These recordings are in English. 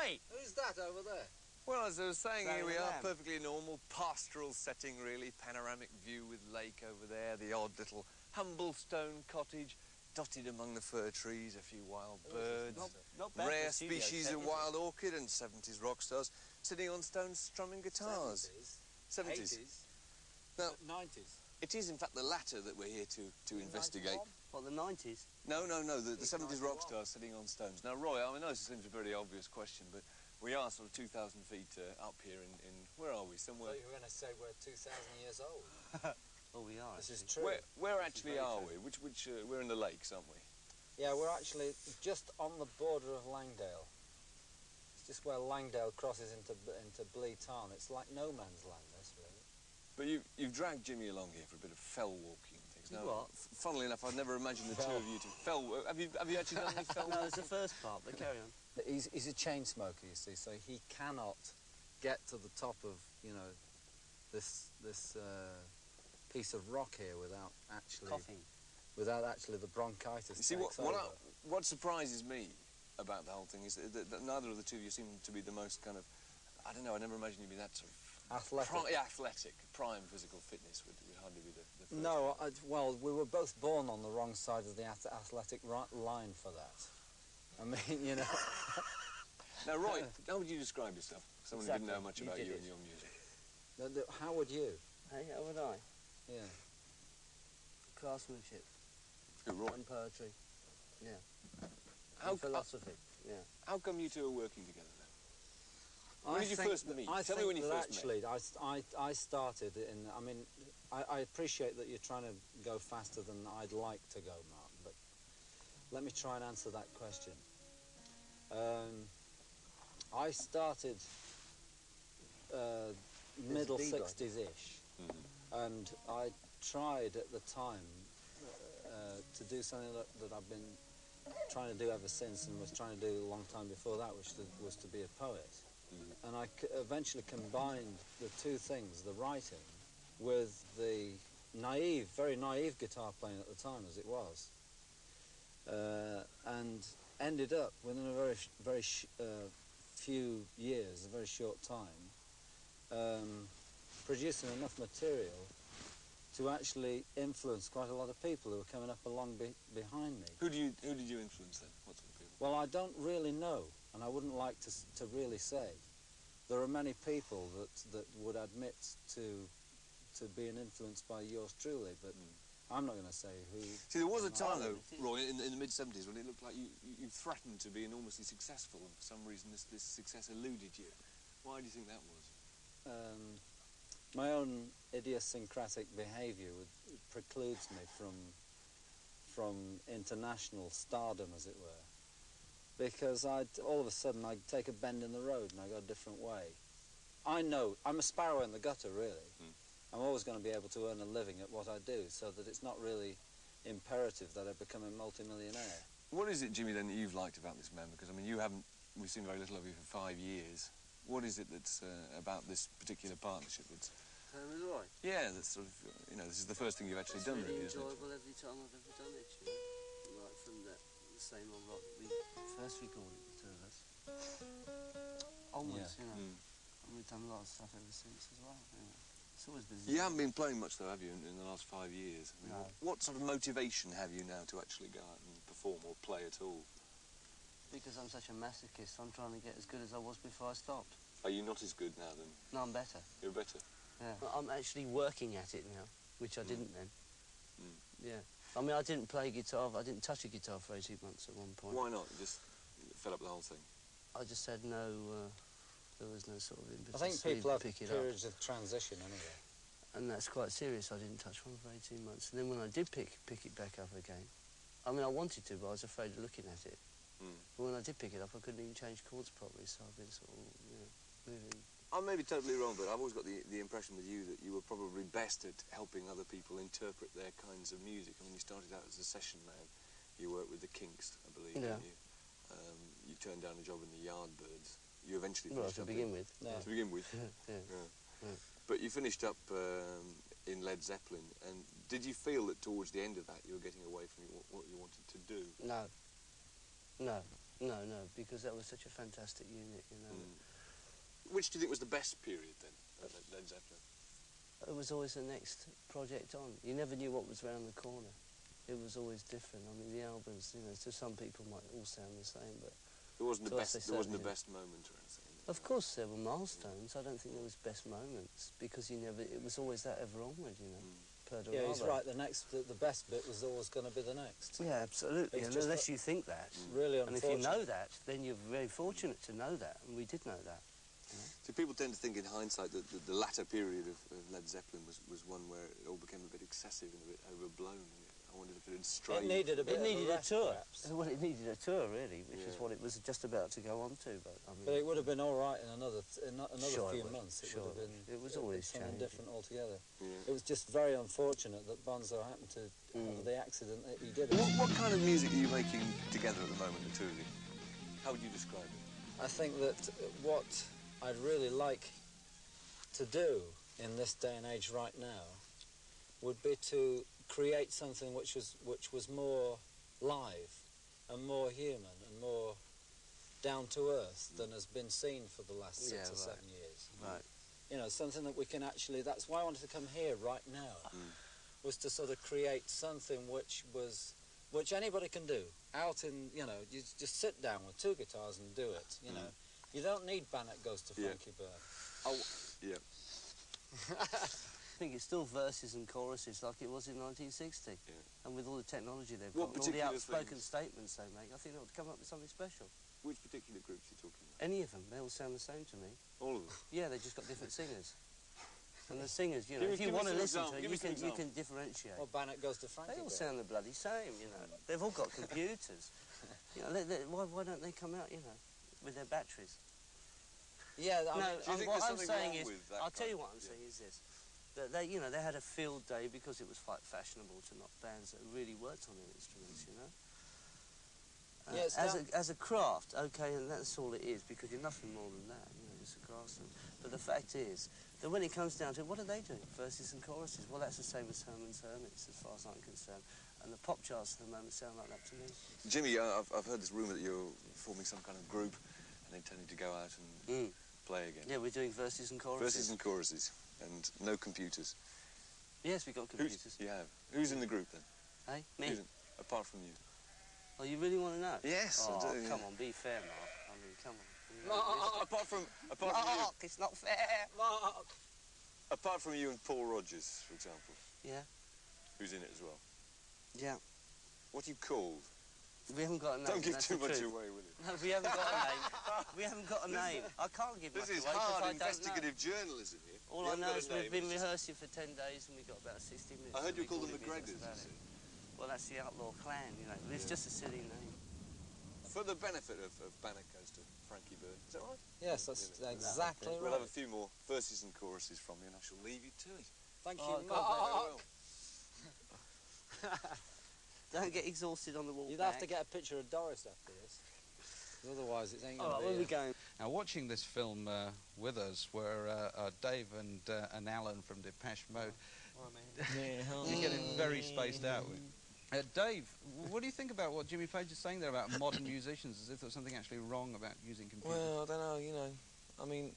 Roy! Who's that over there? Well, as I was saying, here we are, Lamb. perfectly normal, pastoral setting, really. Panoramic view with lake over there, the odd little humble stone cottage, dotted among the fir trees, a few wild birds, Not bad rare for a studio species set, of is it? wild orchid and 70s rock stars sitting on stones strumming guitars. 70s? 70s. No, 90s? it is, in fact, the latter that we're here to investigate. What, the 90s? No, the 70s rock stars sitting on stones. Now, Roy, I know this seems a very obvious question, but we are sort of 2,000 feet up here in where are we? Somewhere... Well, you were going to say we're 2,000 years old. Oh, we are. This is true. Where actually are we? We're in the lakes, aren't we? Yeah, we're actually just on the border of Langdale. It's just where Langdale crosses into Blee Tarn. It's like no man's land, this, really. But you've dragged Jimmy along here for a bit of fell walking and things. Now, What? Funnily enough, I'd never imagined the two of you to fell. Have you actually done any fell? No, it's the first part, but carry on. He's a chain smoker, you see, so he cannot get to the top of, you know, this piece of rock here without actually Coughing. Without actually the bronchitis. You see, what surprises me about the whole thing is that neither of the two of you seem to be the most kind of, I don't know, I never imagined you'd be that sort of... Athletic. Athletic. Prime physical fitness would hardly be the first. No, well, we were both born on the wrong side of the athletic line for that. I mean, you know... Now, Roy, how would you describe yourself? Someone who didn't know much about you and your music. How would you? Hey, how would I? Yeah. Craftsmanship. Who, Roy? And poetry. Yeah. And philosophy. Yeah. How come you two are working together then? When did you first meet? Tell me when you first met. Actually, I started in... I mean, I appreciate that you're trying to go faster than I'd like to go, Martin, but let me try and answer that question. I started middle 60s-ish, and I tried at the time to do something that I've been trying to do ever since and was trying to do a long time before that, which was to be a poet. And I eventually combined the two things, the writing with the very naive guitar playing at the time as it was, and ended up within a very few years, a very short time, producing enough material to actually influence quite a lot of people who were coming up along behind me. Who did you influence then? What sort of people? Well, I don't really know, and I wouldn't like to really say. There are many people that would admit to being influenced by yours truly, but I'm not going to say who. See, there was a time, though, Roy, in the mid-70s when it looked like you threatened to be enormously successful, and for some reason this success eluded you. Why do you think that was? My own idiosyncratic behaviour precludes me from international stardom, as it were, because all of a sudden I'd take a bend in the road and I go a different way. I know, I'm a sparrow in the gutter, really. I'm always going to be able to earn a living at what I do, so that it's not really imperative that I become a multimillionaire. What is it, Jimmy, then, that you've liked about this man? Because, I mean, we've seen very little of you for 5 years. What is it that's about this particular partnership that's... With Roy? Yeah, that's sort of, you know, this is the first thing you've actually done, really, isn't it? It's enjoyable every time I've ever done it, you know? Like from the same old rock we first recorded, the two of us. Onwards, you know. And we've done a lot of stuff ever since as well, you know. It's always been... You haven't been playing much, though, have you, in the last 5 years? I mean, no. What sort of motivation have you now to actually go out and perform or play at all? Because I'm such a masochist, I'm trying to get as good as I was before I stopped. Are you not as good now, then? No, I'm better. You're better? Yeah. I'm actually working at it now, which I didn't then. Yeah. I mean, I didn't play guitar, I didn't touch a guitar for 18 months at one point. Why not? You just fed up the whole thing? I just had no... there was no sort of impetus. I think people have periods of transition anyway. And that's quite serious. I didn't touch one for 18 months. And then when I did pick it back up again, I mean, I wanted to, but I was afraid of looking at it. But when I did pick it up, I couldn't even change chords properly, so I've been sort of, you know, moving. I may be totally wrong, but I've always got the impression with you that you were probably best at helping other people interpret their kinds of music. I mean, you started out as a session man. You worked with the Kinks, I believe, didn't you? You turned down a job in the Yardbirds. You eventually finished up... to begin with. To begin with. But you finished up in Led Zeppelin, and did you feel that towards the end of that you were getting away from what you wanted to do? No. No. No, because that was such a fantastic unit, you know. Which do you think was the best period then, of Led Zeppelin? It was always the next project on. You never knew what was round the corner. It was always different. I mean, the albums, you know, to some people might all sound the same, but There wasn't to us they the certainly best moment or anything. Of course there were milestones. I don't think there was best moments because it was always that ever onward, you know. Yeah, he's right. The best bit was always going to be the next. Yeah, absolutely. It's And just unless you think that, really and if you unfortunate. know that, then you're very fortunate to know that, and we did know that. You know? So people tend to think in hindsight that the latter period of Led Zeppelin was one where it all became a bit excessive and a bit overblown. I wondered if it had strayed. It needed a bit. It needed a tour. Perhaps. Well, it needed a tour, really, which is what it was just about to go on to. But I mean, But it would have been all right in another Sure few it would. months. It Sure would have been. it was always something changing. different altogether. Yeah. It was just very unfortunate that Bonzo happened to have the accident that he did. What kind of music are you making together at the moment, the two of you? How would you describe it? I think that what I'd really like to do in this day and age right now would be to create something which was more live and more human and more down to earth than has been seen for the last 6 or 7 years. Right. You know, something that we can actually. That's why I wanted to come here right now, was to sort of create something which anybody can do. Out in, you know, you just sit down with 2 guitars and do it. You know, you don't need Bannock Goes to Frankie Bird. Oh, yeah. I think it's still verses and choruses like it was in 1960. Yeah. And with all the technology they've What got, and all the particular outspoken things? statements they make, I think they ought to come up with something special. Which particular groups are you talking about? Any of them, they all sound the same to me. All of them? Yeah, they just got different singers. And the singers, you know, Give if you me want to some listen example. to it, Give me some you can differentiate. Well, Bannock Goes to Frankie They all Bird. sound the bloody same, you know. They've all got computers. You know, why don't they come out, you know, with their batteries? Yeah, I No, mean, do you think what there's I'm something saying wrong is, with that I'll tell kind you what of- I'm saying is this. That they, you know, they had a field day because it was quite fashionable to knock bands that really worked on their instruments, you know. Yeah, it's as a craft, okay, and that's all it is, because you're nothing more than that, you know, just a craftsman. But the fact is that when it comes down to it, what do they do? Verses and choruses. Well, that's the same as Herman's Hermits, as far as I'm concerned. And the pop charts at the moment sound like that to me. Jimmy, I've heard this rumour that you're forming some kind of group and intending to go out and play again. Yeah, we're doing verses and choruses. Verses and choruses, and no computers. Yes, we've got computers. You have. Who's in the group then? Hey, me. Apart from you. Oh, you really want to know? Yes, Oh, I do. come on, be fair, Mark. I mean, come on. Apart from Mark, it's not fair. Apart from you and Paul Rodgers, for example, Yeah, who's in it as well. yeah. What are you called? We haven't got a name. Don't give that's too the much truth. away, will you? No, we haven't got a name. We haven't got a name. I can't give This much is away because hard I don't know. investigative journalism here. All You I haven't know got is a we've name, been it's just- rehearsing for 10 days and we got about 60 minutes. I heard and you we call called them it business McGregors, about you it. see. Well, that's the outlaw clan, you know. It's just a silly name. For the benefit of Bannock Goes to Frankie Bird, is that right? yes, that's exactly We'll right. have a few more verses and choruses from you, and I shall leave you to it. Thank Oh, you, God, Mark. Don't get exhausted on the walk You'd back. have to get a picture of Doris after this. Otherwise, it ain't All right, going where to are we be... going? Now, watching this film with us were Dave and Alan from Depeche Mode. You're getting very spaced out. Dave, what do you think about what Jimmy Page is saying there about modern musicians, as if there was something actually wrong about using computers? Well, I don't know, you know, I mean,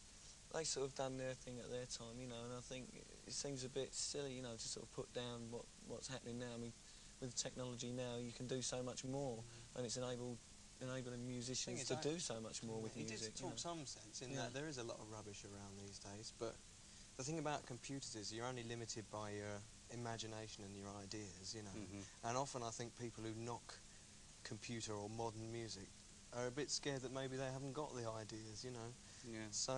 they sort of done their thing at their time, you know, and I think it seems a bit silly, you know, to sort of put down what's happening now. I mean, with technology now, you can do so much more, and it's enabling musicians to do so much more with music. It does talk some sense in that there is a lot of rubbish around these days, but the thing about computers is you're only limited by your imagination and your ideas, you know. And often I think people who knock computer or modern music are a bit scared that maybe they haven't got the ideas, you know. Yeah. So,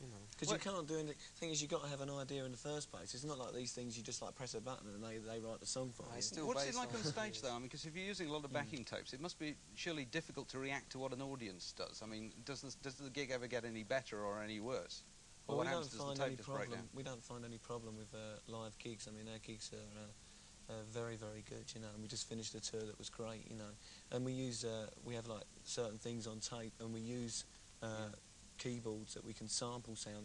you know. Because you can't do anything. The thing is, you've got to have an idea in the first place. It's not like these things you just like press a button and they write the song for you. It's still What's it based like on on stage, though? I mean, because if you're using a lot of backing tapes, it must be surely difficult to react to what an audience does. I mean, does the gig ever get any better or any worse? Or Well, what we happens? don't Does find the any tape just break problem. down? We don't find any problem with live gigs. I mean, our gigs are very, very good, you know. And we just finished a tour that was great, you know. And we use we have like certain things on tape, and we use keyboards that we can sample sounds